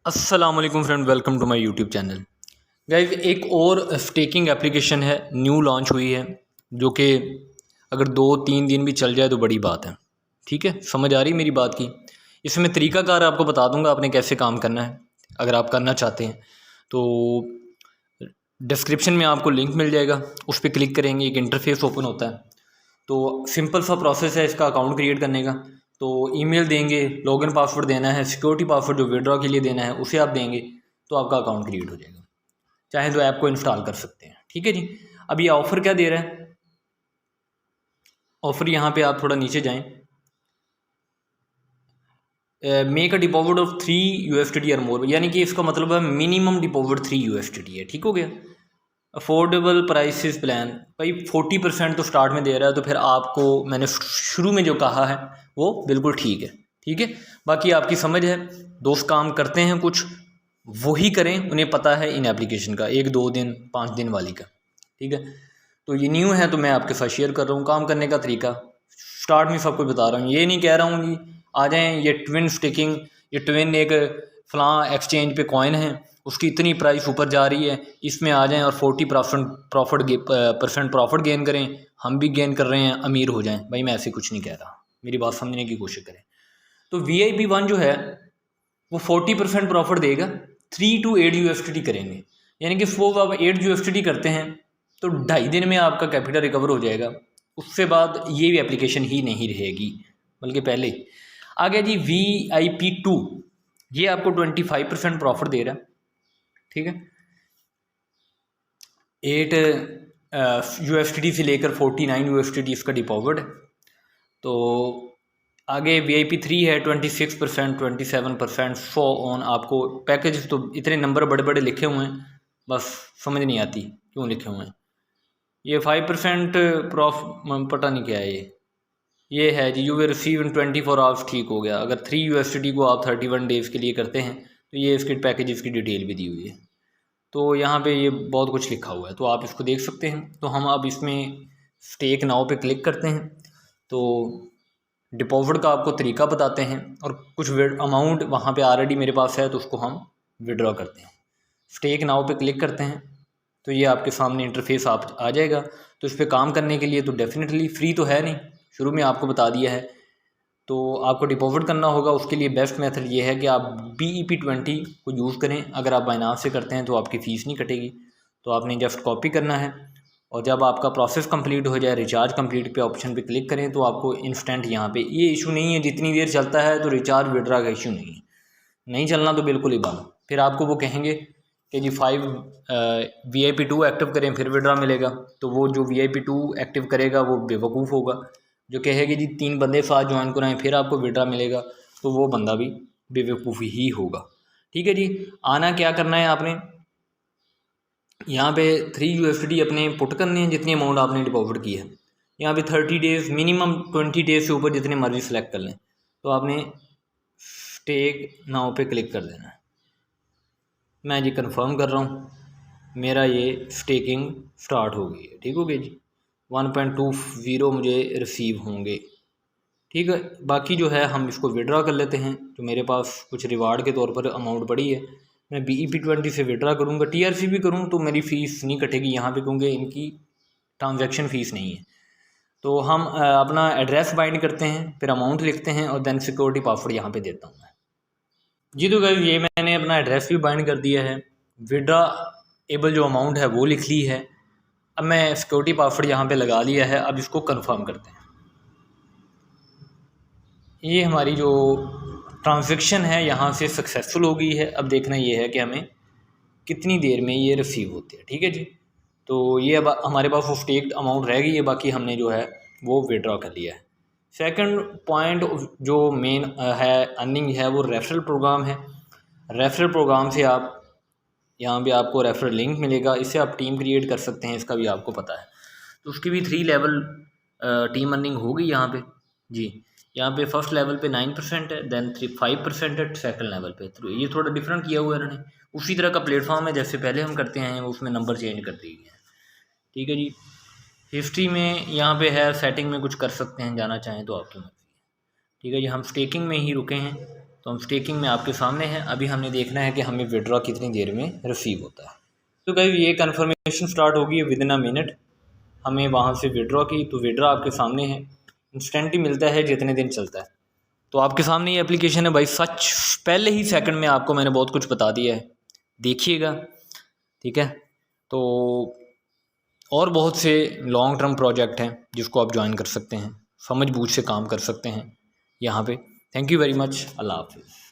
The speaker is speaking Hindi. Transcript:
अस्सलाम वालेकुम friend, welcome to my YouTube channel. Guys, एक और स्टेकिंग एप्लीकेशन है, न्यू लॉन्च हुई है, जो कि अगर 2-3 दिन भी चल जाए तो बड़ी बात है। ठीक है, समझ आ रही मेरी बात की। इसमें तरीकाकार आपको बता दूंगा आपने कैसे काम करना है, अगर आप करना चाहते हैं तो। डिस्क्रिप्शन में आपको लिंक मिल जाएगा, उस पर क्लिक करेंगे, एक इंटरफेस ओपन होता है। तो सिंपल सा प्रोसेस है इसका अकाउंट क्रिएट करने का। तो ईमेल देंगे, लॉगिन पासवर्ड देना है, सिक्योरिटी पासवर्ड जो विड्रॉ के लिए देना है उसे आप देंगे, तो आपका अकाउंट क्रिएट हो जाएगा। चाहे तो ऐप को इंस्टॉल कर सकते हैं। ठीक है जी। अब ये ऑफ़र क्या दे रहा है, ऑफ़र यहाँ पे आप थोड़ा नीचे जाएं। Make a deposit of 3 USDT और मोर, यानी कि इसका मतलब है मिनिमम डिपॉजिट 3 USDT है। ठीक हो गया। अफोर्डेबल प्राइसेस प्लान, भाई 40% तो स्टार्ट में दे रहा है, तो फिर आपको मैंने शुरू में जो कहा है वो बिल्कुल ठीक है। ठीक है, बाकी आपकी समझ है। दोस्त काम करते हैं कुछ, वही करें, उन्हें पता है इन एप्लीकेशन का, 1-2 दिन 5 दिन वाली का। ठीक है, तो ये न्यू है तो मैं आपके साथ शेयर कर रहा हूँ काम करने का तरीका। स्टार्ट में सब कुछ बता रहा हूँ, ये नहीं कह रहा हूँ कि आ जाएँ ये ट्विन स्टिकिंग, ये ट्विन एक फलां एक्सचेंज पे कॉइन है, उसकी इतनी प्राइस ऊपर जा रही है, इसमें आ जाएं और 40% प्रॉफिट गेन करें, हम भी गेन कर रहे हैं, अमीर हो जाएं। भाई मैं ऐसे कुछ नहीं कह रहा, मेरी बात समझने की कोशिश करें। तो VIP1 जो है वो 40% प्रॉफिट देगा, 3 to 8 USDT करेंगे। यानी कि सपोज आप 8 USDT करते हैं तो 2.5 दिन में आपका कैपिटल रिकवर हो जाएगा। उससे बाद ये भी एप्लीकेशन ही नहीं रहेगी, बल्कि पहले आ गया जी VIP2। ये आपको 25% प्रॉफिट दे रहा है। ठीक है, 8 USDT से लेकर 49 USDT इसका डिपॉजिट है। तो आगे VIP3 है 26%, 27%, सो ऑन। आपको पैकेज तो इतने नंबर बड़े बड़े लिखे हुए हैं, बस समझ नहीं आती क्यों लिखे हुए हैं। ये 5% पता नहीं क्या है ये है जी, you will receive in 24 hours. ठीक हो गया। अगर 3 USDT को आप 31 डेज़ के लिए करते हैं तो ये इसकी पैकेज की डिटेल भी दी हुई है। तो यहाँ पे ये बहुत कुछ लिखा हुआ है, तो आप इसको देख सकते हैं। तो हम अब इसमें स्टेक नाउ पे क्लिक करते हैं, तो डिपॉजिट का आपको तरीका बताते हैं, और कुछ अमाउंट वहाँ पे ऑलरेडी मेरे पास है तो उसको हम विड्रॉ करते हैं। स्टेक नाउ पे क्लिक करते हैं तो ये आपके सामने इंटरफेस आप आ जाएगा। तो इस पर काम करने के लिए तो डेफिनेटली फ्री तो है नहीं, शुरू में आपको बता दिया है। तो आपको डिपॉजिट करना होगा, उसके लिए बेस्ट मेथड ये है कि आप BEP20 को यूज़ करें। अगर आप बाइनांस से करते हैं तो आपकी फ़ीस नहीं कटेगी। तो आपने जस्ट कॉपी करना है, और जब आपका प्रोसेस कंप्लीट हो जाए, रिचार्ज कंप्लीट पे ऑप्शन पे क्लिक करें, तो आपको इंस्टेंट यहाँ पे ये इशू नहीं है, जितनी देर चलता है तो रिचार्ज विड्रा का इशू नहीं है। नहीं चलना तो बिल्कुल ही बंद। फिर आपको वो कहेंगे कि जी 5 VIP2 एक्टिव करें फिर विड्रा मिलेगा। तो वो जो VIP2 एक्टिव करेगा वो बेवकूफ़ होगा, जो कहेगी जी 3 बंदे साथ ज्वाइन कराएं फिर आपको विड्रा मिलेगा, तो वो बंदा भी बेवकूफ़ी ही होगा। ठीक है जी। आना क्या करना है आपने, यहाँ पे 3 USDT अपने पुट करने हैं, जितनी अमाउंट आपने डिपॉजिट की है। यहाँ पे 30 डेज़ मिनिमम, 20 डेज़ से ऊपर जितने मर्जी सेलेक्ट कर लें। तो आपने स्टेक नाउ पे क्लिक कर देना है। मैं जी कंफर्म कर रहा हूँ, मेरा ये स्टेकिंग स्टार्ट हो गई है। ठीक हो गया जी। 1.20 मुझे रिसीव होंगे। ठीक है, बाकी जो है हम इसको विड्रा कर लेते हैं। तो मेरे पास कुछ रिवार्ड के तौर पर अमाउंट पड़ी है, मैं BEP20 से विड्रा करूँगा। TRC भी करूँ तो मेरी फ़ीस नहीं कटेगी यहाँ पे, क्योंकि इनकी ट्रांजैक्शन फ़ीस नहीं है। तो हम अपना एड्रेस बाइंड करते हैं, फिर अमाउंट लिखते हैं, और देन सिक्योरिटी पासवर्ड यहाँ पे देता हूँ मैं जी। तो गाइस, ये मैंने अपना एड्रेस भी बाइंड कर दिया है, विड्रा एबल जो अमाउंट है वो लिख ली है। अब मैं सिक्योरिटी पासवर्ड यहाँ पे लगा लिया है। अब इसको कंफर्म करते हैं। ये हमारी जो ट्रांजैक्शन है यहाँ से सक्सेसफुल हो गई है। अब देखना ये है कि हमें कितनी देर में ये रिसीव होते हैं। ठीक है जी। तो ये अब हमारे पास वो स्टेक्ड अमाउंट रह गई है, बाकी हमने जो है वो विड्रॉ कर लिया है। सेकंड पॉइंट जो मेन है अर्निंग है, वो रेफरल प्रोग्राम है। रेफरल प्रोग्राम से आप यहाँ भी आपको रेफरल लिंक मिलेगा, इससे आप टीम क्रिएट कर सकते हैं, इसका भी आपको पता है। तो उसकी भी 3 लेवल टीम अर्निंग होगी यहाँ पे जी। यहाँ पे फर्स्ट लेवल पे 9% है, देन 5% है सेकंड लेवल पे। तो ये थोड़ा डिफरेंट किया हुआ है इन्होंने। उसी तरह का प्लेटफॉर्म है जैसे पहले हम करते हैं, उसमें नंबर चेंज कर दिए गए हैं। ठीक है जी। हिस्ट्री में यहाँ पे है, सेटिंग में कुछ कर सकते हैं, जाना चाहें तो आपकी मर्ज़ी है। ठीक है जी। हम स्टेकिंग में ही रुके हैं, तो हम स्टेकिंग में आपके सामने हैं। अभी हमने देखना है कि हमें विड्रॉ कितनी देर में रिसीव होता है। तो भाई ये कन्फर्मेशन स्टार्ट होगी विदिन अ मिनट। हमें वहाँ से विड्रॉ की, तो विड्रॉ आपके सामने है, इंस्टेंट ही मिलता है जितने दिन चलता है। तो आपके सामने ये एप्लीकेशन है भाई, सच पहले ही सेकंड में आपको मैंने बहुत कुछ बता दिया है, देखिएगा, ठीक है। तो और बहुत से लॉन्ग टर्म प्रोजेक्ट हैं जिसको आप ज्वाइन कर सकते हैं, समझ बूझ से काम कर सकते हैं यहाँ पे। थैंक यू वेरी मच, अल्लाह हाफिज़।